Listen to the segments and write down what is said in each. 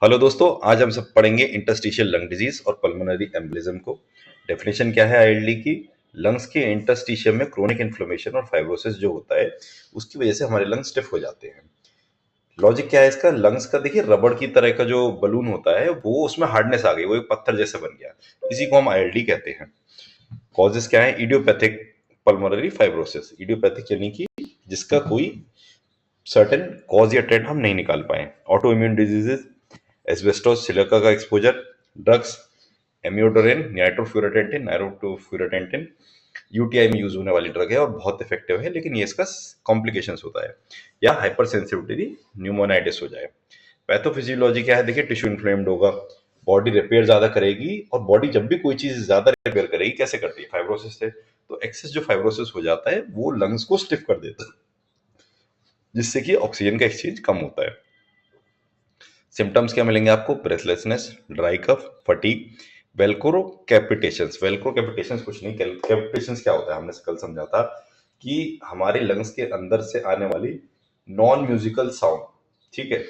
Hello दोस्तों, आज हम सब पढ़ेंगे इंटरस्टिशियल लंग डिजीज और पल्मोनरी एम्बोलिज्म को। डेफिनेशन क्या है आईएलडी की? लंग्स के इंटरस्टिशियम में क्रोनिक इन्फ्लेमेशन और फाइब्रोसिस जो होता है, उसकी वजह से हमारे लंग्स स्टिफ हो जाते हैं। लॉजिक क्या है इसका? लंग्स का देखिए, रबड़ की तरह का जो बलून होता है वो उसमें हार्डनेस आ गई, वो एक पत्थर जैसा बन गया। इसी को हम आईएलडी कहते हैं। कॉजेस क्या है? इडियोपैथिक पल्मोनरी फाइब्रोसिस, इडियोपैथिक यानी कि जिसका कोई सर्टेन कॉज या ट्रेंड हम नहीं निकाल पाए। Auto immune diseases, asbestos, silica का एक्सपोजर, ड्रग्स, एमियोडोरिन, नाइट्रोफ्यूराटेंटिन यूटीआई में यूज होने वाली ड्रग है और बहुत इफेक्टिव है, लेकिन ये इसका कॉम्प्लिकेशंस होता है। या हाइपर सेंसिटिविटी न्यूमोनाइटिस हो जाए। पैथोफिजियोलॉजी क्या है? देखिए, टिश्यू इन्फ्लेम्ड होगा, बॉडी रिपेयर ज्यादा करेगी, और बॉडी जब भी कोई चीज ज्यादा रिपेयर करेगी कैसे करती है? फाइब्रोसिस से। तो एक्सेस जो फाइब्रोसिस हो जाता है वो लंग्स को स्टिफ कर देता है, जिससे कि ऑक्सीजन का एक्सचेंज कम होता है। सिम्टम्स क्या मिलेंगे आपको? Breathlessness, dry cough, fatigue, Velcro crepitations. Velcro crepitations कुछ नहीं, कैपिटेशंस क्या होता है हमने कल समझा था कि हमारे लंग्स के अंदर से आने वाली नॉन म्यूजिकल साउंड। ठीक है।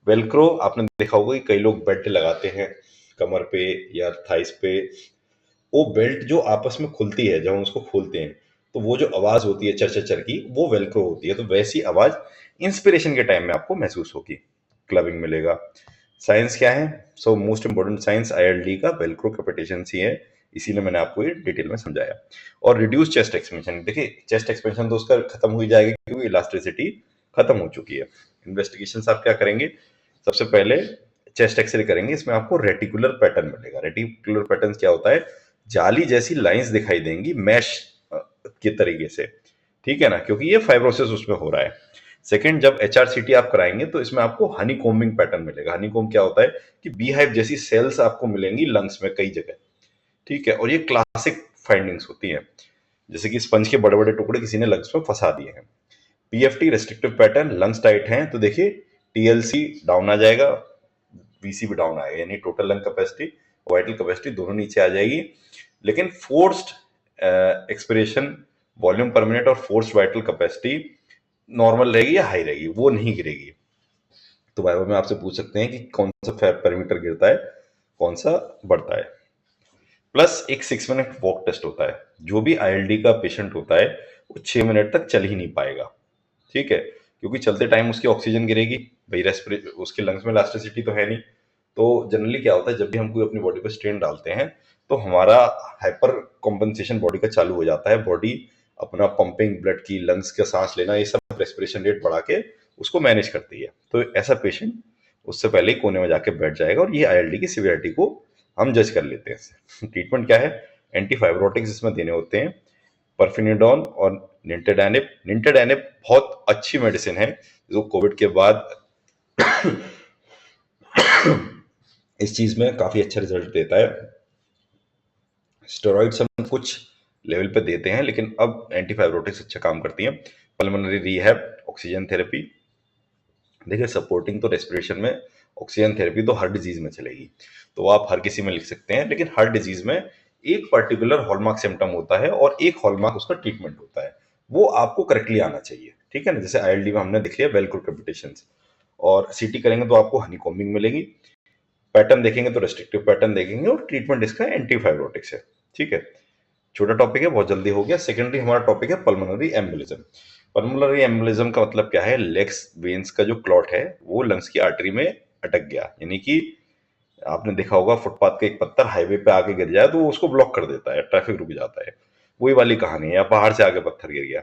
वेल्क्रो आपने देखा होगा कि कई लोग बेल्ट लगाते हैं कमर पे या थाइस पे। वो बेल्ट जो आपस में खुलती है, जब हम उसको खोलते हैं तो वो जो आवाज होती है चर चर चर की, वो वेल्क्रो होती है। तो वैसी आवाज इंस्पिरेशन के टाइम में आपको महसूस होगी, क्लबिंग मिलेगा। साइंस क्या है? So most important science ILD का वेल्क्रो कैपिटेशन ही है, इसीलिए मैंने आपको ये डिटेल में समझाया। और रिड्यूस चेस्ट एक्सपेंशन, देखिए चेस्ट एक्सपेंशन तो उसका खत्म हो ही जाएगा क्योंकि इलास्टिसिटी खत्म हो चुकी है। इन्वेस्टिगेशन आप क्या करेंगे? सबसे पहले चेस्ट एक्सरे करेंगे, इसमें आपको रेटिकुलर पैटर्न मिलेगा। रेटिकुलर पैटर्न क्या होता है? जाली जैसी लाइंस दिखाई देंगी मैश के तरीके से। ठीक है ना, क्योंकि ये फाइब्रोसिस उसमें हो रहा है। सेकंड, जब एचआरसीटी आप कराएंगे तो इसमें आपको हनी कोम्बिंग पैटर्न मिलेगा। हनी कोम्ब क्या होता है कि बी हाइव जैसी सेल्स आपको मिलेंगी लंग्स में कई जगह। ठीक है, और ये क्लासिक फाइंडिंग्स होती हैं, जैसे कि स्पंज के बड़े बड़े टुकड़े किसी ने लंग्स में फंसा दिए हैं। PFT restrictive pattern, lungs tight हैं तो देखिए टीएलसी डाउन आ जाएगा, वीसी भी डाउन आएगा, यानी total lung capacity, vital capacity दोनों नीचे आ जाएगी। लेकिन फोर्स्ड एक्सपिरेशन वॉल्यूम पर मिनट और फोर्स्ड वाइटल कैपेसिटी नॉर्मल रहेगी या हाई रहेगी, वो नहीं गिरेगी। तो वाइवा में आपसे पूछ सकते हैं कि कौन सा पैरामीटर गिरता है, कौन सा बढ़ता है। प्लस एक 6 मिनट वॉक टेस्ट होता है। जो भी आईएलडी का पेशेंट होता है वो 6 मिनट तक चल ही नहीं पाएगा। ठीक है, क्योंकि चलते टाइम उसकी ऑक्सीजन गिरेगी, भाई रेस्पिरेट उसके लंग्स में इलास्टिसिटी तो है नहीं। तो जनरली क्या होता है, जब भी हम कोई अपनी बॉडी पर स्ट्रेन डालते हैं तो हमारा हाइपर कॉम्पनसेशन बॉडी का चालू हो जाता है। बॉडी अपना पंपिंग ब्लड की, लंग्स का सांस लेना, ये सब रेस्पिरेशन रेट बढ़ा के उसको मैनेज करती है। तो ऐसा पेशेंट उससे पहले ही कोने में जाके बैठ जाएगा, और ये आईएलडी की सिवियरिटी को हम जज कर लेते हैं। ट्रीटमेंट क्या है? एंटीफाइब्रोटिक्स इसमें देने होते हैं, परफिनिडॉन और निंटेडानिब। निंटेडानिब बहुत अच्छी मेडिसिन है जो कोविड के बाद इस चीज में काफी अच्छा रिजल्ट देता है। स्टेरॉइड्स हम कुछ लेवल पे देते हैं, लेकिन अब एंटीफाइब्रोटिक्स अच्छा काम करती हैं। पल्मोनरी रिहैब, ऑक्सीजन थेरेपी, देखिए सपोर्टिंग तो रेस्पिरेशन में, ऑक्सीजन थेरेपी तो हर डिजीज में चलेगी, तो आप हर किसी में लिख सकते हैं। लेकिन हर डिजीज में एक पर्टिकुलर हॉलमार्क सिम्टम होता है और एक हॉलमार्क उसका ट्रीटमेंट होता है, वो आपको करेक्टली आना चाहिए। ठीक है ना, जैसे आईएलडी में हमने दिख लिया वेल्क्रो कैपिटेशंस, और सीटी करेंगे तो आपको हनीकॉम्बिंग मिलेगी। पैटर्न देखेंगे तो रेस्ट्रिक्टिव पैटर्न देखेंगे, और ट्रीटमेंट इसका एंटीफाइब्रोटिक्स है। ठीक है, छोटा टॉपिक है, बहुत जल्दी हो गया। सेकेंडरी हमारा टॉपिक है पल्मोनरी एम्बोलिज्म। पल्मोनरी एम्बोलिज्म का मतलब क्या है? लेग्स वेन्स का जो क्लॉट है वो लंग्स की आर्टरी में अटक गया, यानी कि आपने देखा होगा फुटपाथ का एक पत्थर हाईवे पे आके गिर जाए तो वो उसको ब्लॉक कर देता है, ट्रैफिक रुक जाता है। वही वाली कहानी है, या पहाड़ से आगे पत्थर गिर गया,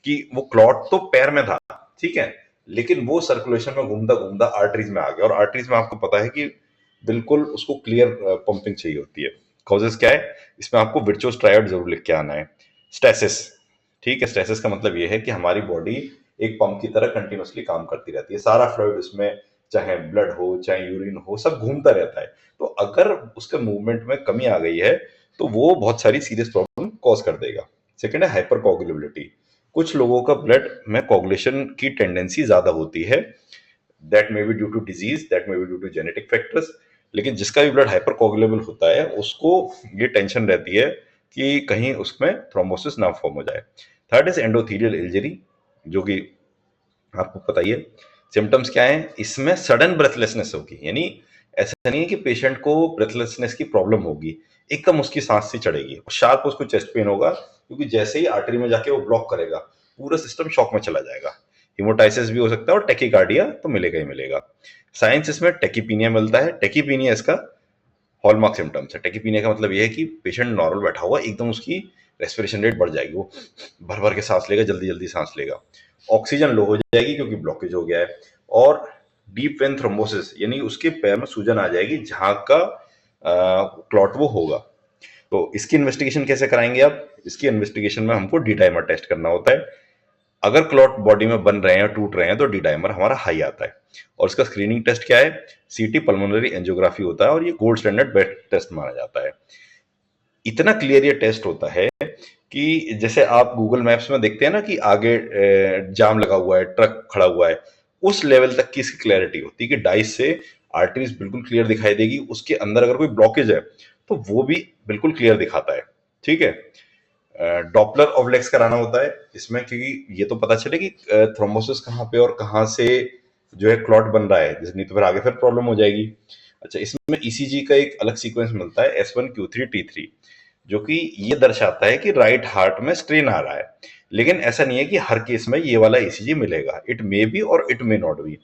कि वो क्लॉट तो पैर में था, ठीक है, लेकिन वो सर्कुलेशन में घूमता घूमता आर्टरीज में आ गया, और आर्टरीज में आपको पता है कि बिल्कुल उसको क्लियर पंपिंग चाहिए होती है। कॉजेस क्या है? इसमें आपको विर्चुअस ट्रायड जरूर लिख के आना है। स्टेसिस, ठीक है, स्टेसिस का मतलब ये है कि हमारी बॉडी एक पंप की तरह कंटिन्यूअसली काम करती रहती है, सारा फ्लूइड उसमें, चाहे ब्लड हो चाहे यूरिन हो, सब घूमता रहता है। तो अगर उसके मूवमेंट में कमी आ गई है तो वो बहुत सारी सीरियस प्रॉब्लम कॉज कर देगा। सेकेंड है हाइपर कोगुलेबिलिटी। कुछ लोगों का ब्लड में कोगुलेशन की टेंडेंसी ज्यादा होती है, that may be due to disease, that may be due to genetic factors. लेकिन जिसका भी ब्लड हाइपर कोगुलेबल होता है उसको ये टेंशन रहती है कि कहीं उसमें थ्रोम्बोसिस ना फॉर्म हो जाए। थर्ड इज एंडोथेलियल इंजरी, जो कि आपको पता ही है, सिम्टम्स क्या है, इसमें सडन ब्रेथलेसनेस होगी, यानी ऐसा नहीं है कि पेशेंट को ब्रेथलेसनेस की प्रॉब्लम होगी, एकदम उसकी सांस सी चढ़ेगी, शार्प उसको चेस्ट पेन होगा, क्योंकि जैसे ही आर्टरी में जाके वो ब्लॉक करेगा पूरा सिस्टम शॉक में चला जाएगा। हिमोटाइसिस भी हो सकता है और टेकिकार्डिया तो मिलेगा ही मिलेगा। साइंस इसमें टेकीपीनिया मिलता है। टेकीपीनिया इसका हॉलमार्क सिम्टम्स है। टेकीपीनिया का मतलब ये है कि पेशेंट नॉर्मल बैठा हुआ एकदम उसकी रेस्पिरेशन रेट बढ़ जाएगी, वो भर भर के सांस लेगा, जल्दी जल्दी सांस लेगा, ऑक्सीजन लो हो जाएगी क्योंकि ब्लॉकेज हो गया है, और डीप वेन थ्रोम्बोसिस यानी उसके पैर में सूजन आ जाएगी जहां का क्लॉट वो होगा। तो इसकी इन्वेस्टिगेशन कैसे कराएंगे आप? इसकी इन्वेस्टिगेशन में हमको डी डाइमर टेस्ट करना होता है। अगर क्लॉट बॉडी में बन रहे हैं टूट रहे हैं तो डी डाइमर हमारा हाई आता है। और इसका स्क्रीनिंग टेस्ट क्या है? सीटी पल्मोनरी एंजियोग्राफी होता है और ये गोल्ड स्टैंडर्ड बेस्ट टेस्ट माना जाता है। इतना क्लियर ये टेस्ट होता है कि जैसे आप गूगल मैप्स में देखते हैं ना कि आगे जाम लगा हुआ है, ट्रक खड़ा हुआ है, उस लेवल तक की इसकी क्लैरिटी होती है कि डाइस से आर्टरीज बिल्कुल क्लियर दिखाई देगी, उसके अंदर अगर कोई ब्लॉकेज है तो वो भी बिल्कुल क्लियर दिखाता है। ठीक है। डॉपलर ऑब्लेक्स कराना होता है इसमें, क्योंकि ये तो पता चले कि थ्रोम्बोसिस कहाँ पे और कहाँ से जो है क्लॉट बन रहा है, जैसे नहीं तो फिर आगे फिर प्रॉब्लम हो जाएगी। अच्छा, इसमें ईसीजी का एक अलग सीक्वेंस मिलता है S1Q3T3, जो कि ये दर्शाता है कि राइट हार्ट में स्ट्रेन आ रहा है। लेकिन ऐसा नहीं है कि हर केस में ये वाला ईसीजी मिलेगा, इट मे बी और इट मे नॉट बी।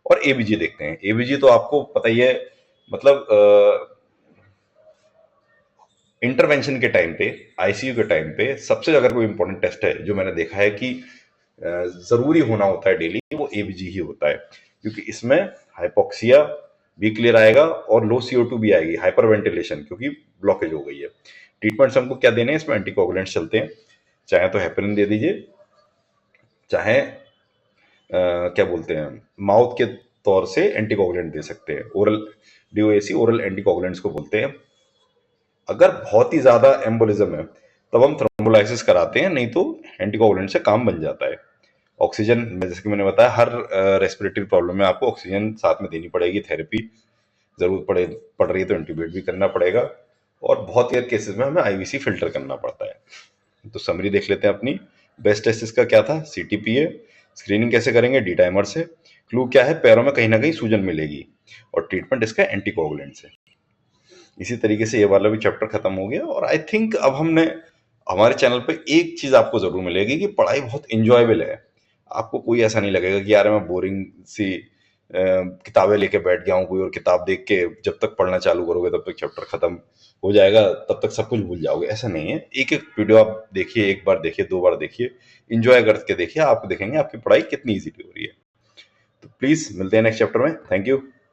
और एबीजी देखते हैं। एबीजी तो आपको पता ही है, मतलब इंटरवेंशन के टाइम पे, आईसीयू के टाइम पे सबसे अगर कोई इंपॉर्टेंट टेस्ट है जो मैंने देखा है कि जरूरी होना होता है डेली, वो एबीजी ही होता है, क्योंकि इसमें हाइपोक्सिया भी क्लियर आएगा और लो CO2 भी आएगी, हाइपर वेंटिलेशन क्योंकि ब्लॉकेज हो गई है। ट्रीटमेंट्स हमको क्या देने हैं इसमें? एंटीकोगुलेंट्स चलते हैं, चाहे तो हेपरिन दे दीजिए, चाहे क्या बोलते हैं माउथ के तौर से एंटीकोगुलेंट दे सकते हैं, ओरल DOAC ओरल एंटीकोगुलेंट्स को बोलते हैं। अगर बहुत ही ज्यादा एम्बोलिज्म है तब हम थ्रोम्बोलाइसिस कराते हैं, नहीं तो एंटीकोगुलेंट से काम बन जाता है। ऑक्सीजन, जैसे कि मैंने बताया, हर रेस्पिरेटरी प्रॉब्लम में आपको ऑक्सीजन साथ में देनी पड़ेगी, थेरेपी जरूरत पड़ रही है तो इंट्यूबेट भी करना पड़ेगा, और बहुत रेयर केसेस में हमें आईवीसी फिल्टर करना पड़ता है। तो समरी देख लेते हैं अपनी। बेस्ट टेस्ट इसका क्या था? CTPA। स्क्रीनिंग कैसे करेंगे? डी डाइमर से। क्लू क्या है? पैरों में कहीं ना कहीं सूजन मिलेगी, और ट्रीटमेंट इसका एंटीकोगुलेंट से। इसी तरीके से ये वाला भी चैप्टर खत्म हो गया। और आई थिंक अब हमने हमारे चैनल पे एक चीज आपको जरूर मिलेगी कि पढ़ाई बहुत इंजॉयबल है। आपको कोई ऐसा नहीं लगेगा कि यार मैं बोरिंग सी किताबें लेके बैठ गया हूँ कोई और किताब देख के, जब तक पढ़ना चालू करोगे तब तक चैप्टर खत्म हो जाएगा, तब तक सब कुछ भूल जाओगे। ऐसा नहीं है। एक एक वीडियो आप देखिए, एक बार देखिए, 2 बार देखिए, इंजॉय करके देखिए, आप देखेंगे आपकी पढ़ाई कितनी ईजी हो रही है। तो प्लीज मिलते हैं नेक्स्ट चैप्टर में। Thank you.